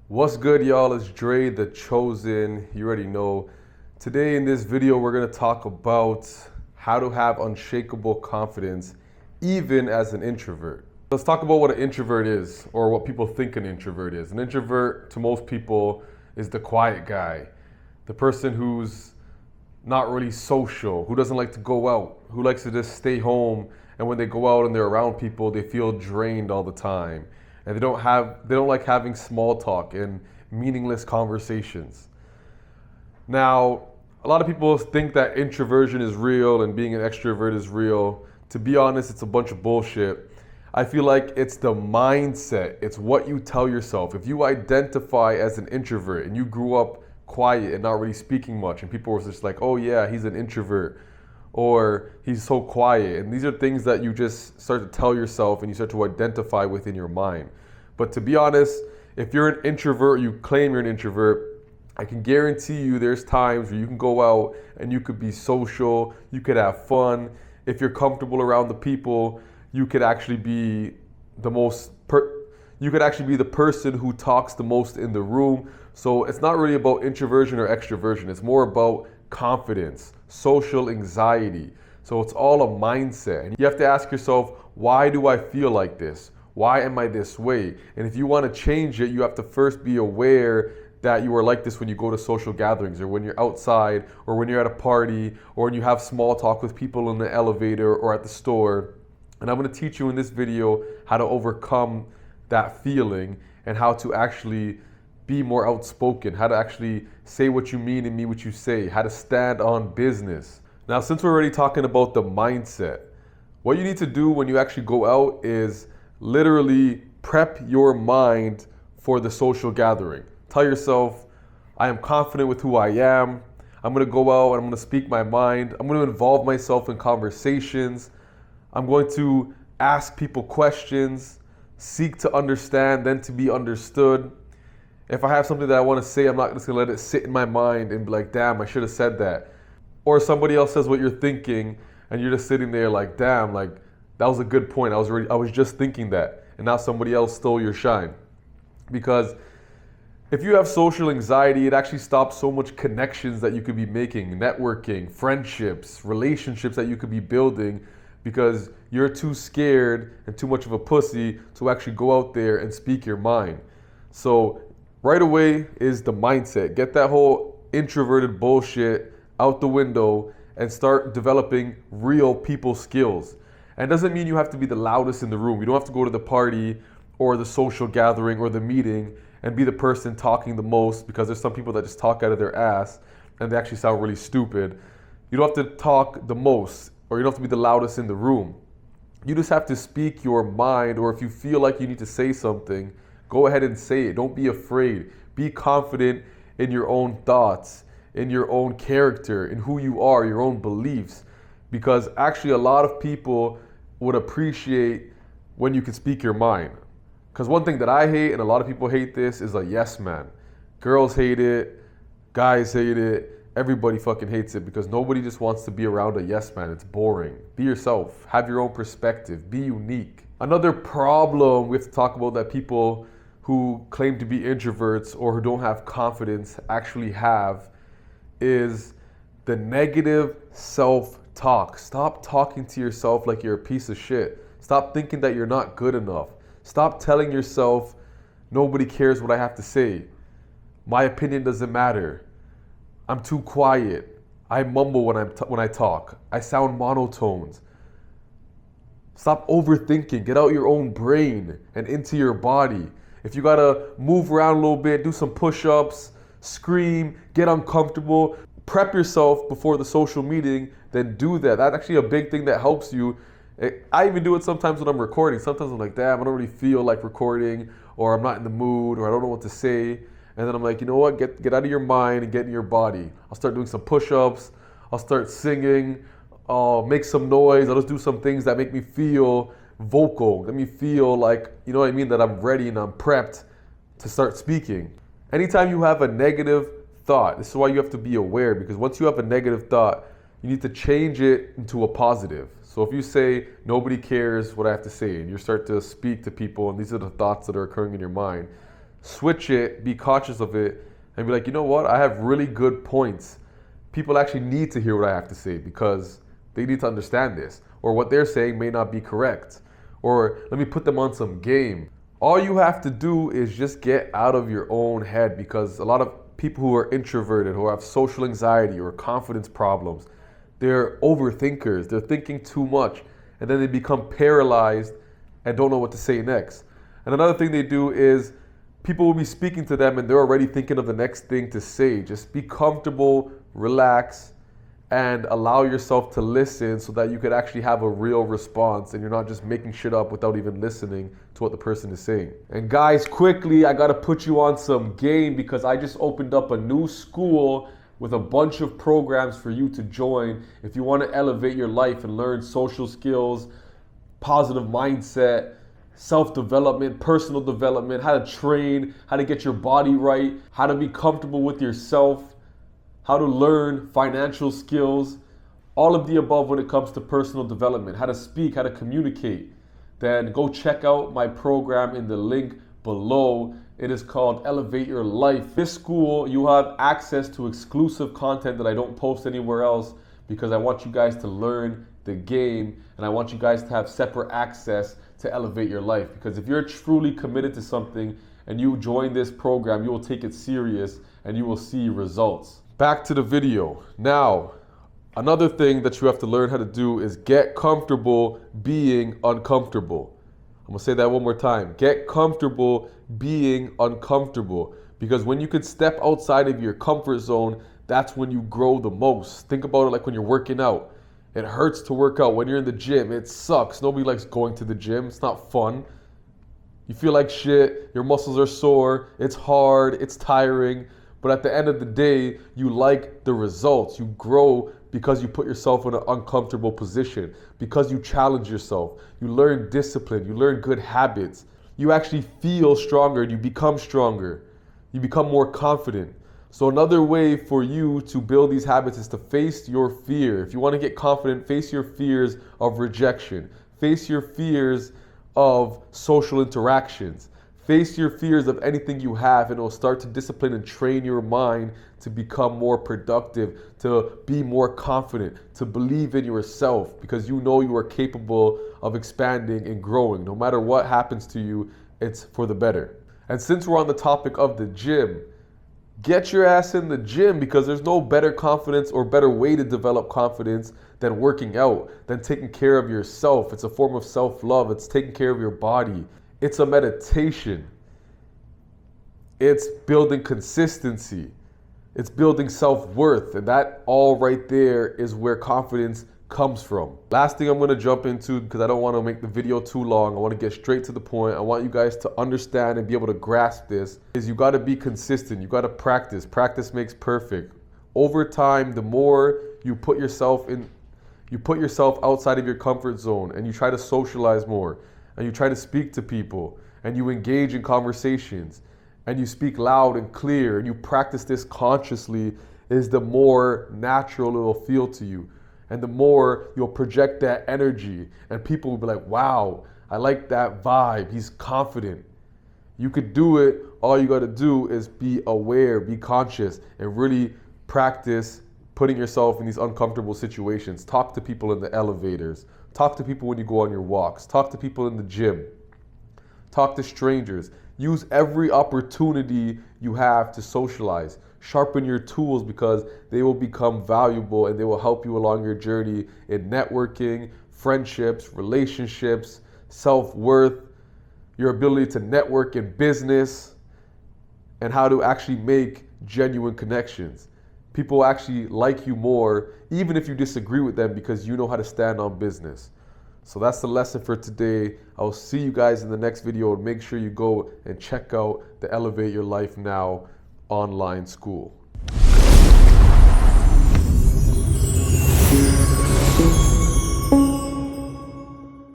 What's good, y'all? It's Dre, the Chosen. You already know. Today in this video, we're gonna talk about how to have unshakable confidence even as an introvert. Let's talk about what an introvert is, or what people think an introvert is. An introvert, to most people, is the quiet guy, the person who's not really social, who doesn't like to go out, who likes to just stay home, and when they go out and they're around people, they feel drained all the time. And they don't like having small talk and meaningless conversations. Now, a lot of people think that introversion is real and being an extrovert is real. To be honest, it's a bunch of bullshit. I feel like it's the mindset. It's what you tell yourself. If you identify as an introvert and you grew up quiet and not really speaking much, and people were just like, oh yeah, he's an introvert, or he's so quiet. And these are things that you just start to tell yourself and you start to identify within your mind. But to be honest, if you're an introvert, you claim you're an introvert, I can guarantee you there's times where you can go out and you could be social, you could have fun. If you're comfortable around the people, you could actually be the person who talks the most in the room. So it's not really about introversion or extroversion. It's more about confidence, social anxiety. So it's all a mindset. And you have to ask yourself, why do I feel like this? Why am I this way? And if you want to change it, you have to first be aware that you are like this when you go to social gatherings, or when you're outside, or when you're at a party, or when you have small talk with people in the elevator or at the store. And I'm going to teach you in this video how to overcome that feeling and how to actually be more outspoken, how to actually say what you mean and mean what you say, how to stand on business. Now, since we're already talking about the mindset, what you need to do when you actually go out is literally prep your mind for the social gathering. Tell yourself, I am confident with who I am. I'm going to go out and I'm going to speak my mind. I'm going to involve myself in conversations. I'm going to ask people questions, seek to understand, then to be understood. If I have something that I want to say, I'm not just going to let it sit in my mind and be like, damn, I should have said that. Or somebody else says what you're thinking and you're just sitting there like, damn, like that was a good point. I was just thinking that. And now somebody else stole your shine. Because if you have social anxiety, it actually stops so much connections that you could be making, networking, friendships, relationships that you could be building, because you're too scared and too much of a pussy to actually go out there and speak your mind. So right away is the mindset. Get that whole introverted bullshit out the window and start developing real people skills. And it doesn't mean you have to be the loudest in the room. You don't have to go to the party or the social gathering or the meeting and be the person talking the most, because there's some people that just talk out of their ass and they actually sound really stupid. You don't have to talk the most, or you don't have to be the loudest in the room. You just have to speak your mind, or if you feel like you need to say something, go ahead and say it. Don't be afraid. Be confident in your own thoughts, in your own character, in who you are, your own beliefs. Because actually a lot of people would appreciate when you can speak your mind. Because one thing that I hate, and a lot of people hate this, is a yes man. Girls hate it, guys hate it, everybody fucking hates it, because nobody just wants to be around a yes man. It's boring. Be yourself, have your own perspective, be unique. Another problem we have to talk about that people who claim to be introverts or who don't have confidence actually have is the negative self-talk. Stop talking to yourself like you're a piece of shit. Stop thinking that you're not good enough. Stop telling yourself, nobody cares what I have to say. My opinion doesn't matter. I'm too quiet. I mumble when I talk. I sound monotones. Stop overthinking. Get out your own brain and into your body. If you gotta move around a little bit, do some push-ups, scream, get uncomfortable, prep yourself before the social meeting, then do that. That's actually a big thing that helps you. I even do it sometimes when I'm recording. Sometimes I'm like, damn, I don't really feel like recording, or I'm not in the mood, or I don't know what to say. And then I'm like, you know what, get out of your mind and get in your body. I'll start doing some push-ups, I'll start singing, I'll make some noise, I'll just do some things that make me feel vocal, let me feel like, you know what I mean, that I'm ready and I'm prepped to start speaking. Anytime you have a negative thought, this is why you have to be aware, because once you have a negative thought, you need to change it into a positive. So if you say, nobody cares what I have to say, and you start to speak to people, and these are the thoughts that are occurring in your mind, switch it, be conscious of it, and be like, you know what? I have really good points. People actually need to hear what I have to say because they need to understand this. Or what they're saying may not be correct. Or let me put them on some game. All you have to do is just get out of your own head, because a lot of people who are introverted, who have social anxiety or confidence problems, they're overthinkers. They're thinking too much, and then they become paralyzed and don't know what to say next. And another thing they do is people will be speaking to them and they're already thinking of the next thing to say. Just be comfortable, relax, and allow yourself to listen so that you could actually have a real response and you're not just making shit up without even listening to what the person is saying. And guys, quickly, I gotta put you on some game because I just opened up a new school with a bunch of programs for you to join if you want to elevate your life and learn social skills, positive mindset, self-development, personal development, how to train, how to get your body right, how to be comfortable with yourself, how to learn financial skills, all of the above when it comes to personal development, how to speak, how to communicate, then go check out my program in the link below. It is called Elevate Your Life. This school, you have access to exclusive content that I don't post anywhere else because I want you guys to learn the game and I want you guys to have separate access to elevate your life. Because if you're truly committed to something and you join this program, you will take it serious and you will see results. Back to the video. Now, another thing that you have to learn how to do is get comfortable being uncomfortable. I'm gonna say that one more time. Get comfortable being uncomfortable. Because when you can step outside of your comfort zone, that's when you grow the most. Think about it like when you're working out. It hurts to work out. When you're in the gym, it sucks. Nobody likes going to the gym. It's not fun. You feel like shit. Your muscles are sore. It's hard. It's tiring. But at the end of the day, you like the results. You grow because you put yourself in an uncomfortable position, because you challenge yourself. You learn discipline. You learn good habits. You actually feel stronger and you become stronger. You become more confident. So another way for you to build these habits is to face your fear. If you want to get confident, face your fears of rejection. Face your fears of social interactions. Face your fears of anything you have, and it will start to discipline and train your mind to become more productive, to be more confident, to believe in yourself, because you know you are capable of expanding and growing. No matter what happens to you, it's for the better. And since we're on the topic of the gym, get your ass in the gym, because there's no better confidence or better way to develop confidence than working out, than taking care of yourself. It's a form of self-love. It's taking care of your body. It's a meditation. It's building consistency. It's building self-worth. And that all right there is where confidence comes from. Last thing I'm going to jump into, because I don't want to make the video too long, I want to get straight to the point. I want you guys to understand and be able to grasp this, is you got to be consistent. You got to practice. Practice makes perfect. Over time, the more you put yourself outside of your comfort zone and you try to socialize more and you try to speak to people and you engage in conversations and you speak loud and clear and you practice this consciously, is the more natural it will feel to you. And the more you'll project that energy and people will be like, wow, I like that vibe. He's confident. You could do it. All you got to do is be aware, be conscious, and really practice putting yourself in these uncomfortable situations. Talk to people in the elevators. Talk to people when you go on your walks. Talk to people in the gym. Talk to strangers. Use every opportunity you have to socialize. Sharpen your tools, because they will become valuable and they will help you along your journey in networking, friendships, relationships, self-worth, your ability to network in business, and how to actually make genuine connections. People actually like you more, even if you disagree with them, because you know how to stand on business. So that's the lesson for today. I'll see you guys in the next video, and make sure you go and check out the Elevate Your Life Now online school.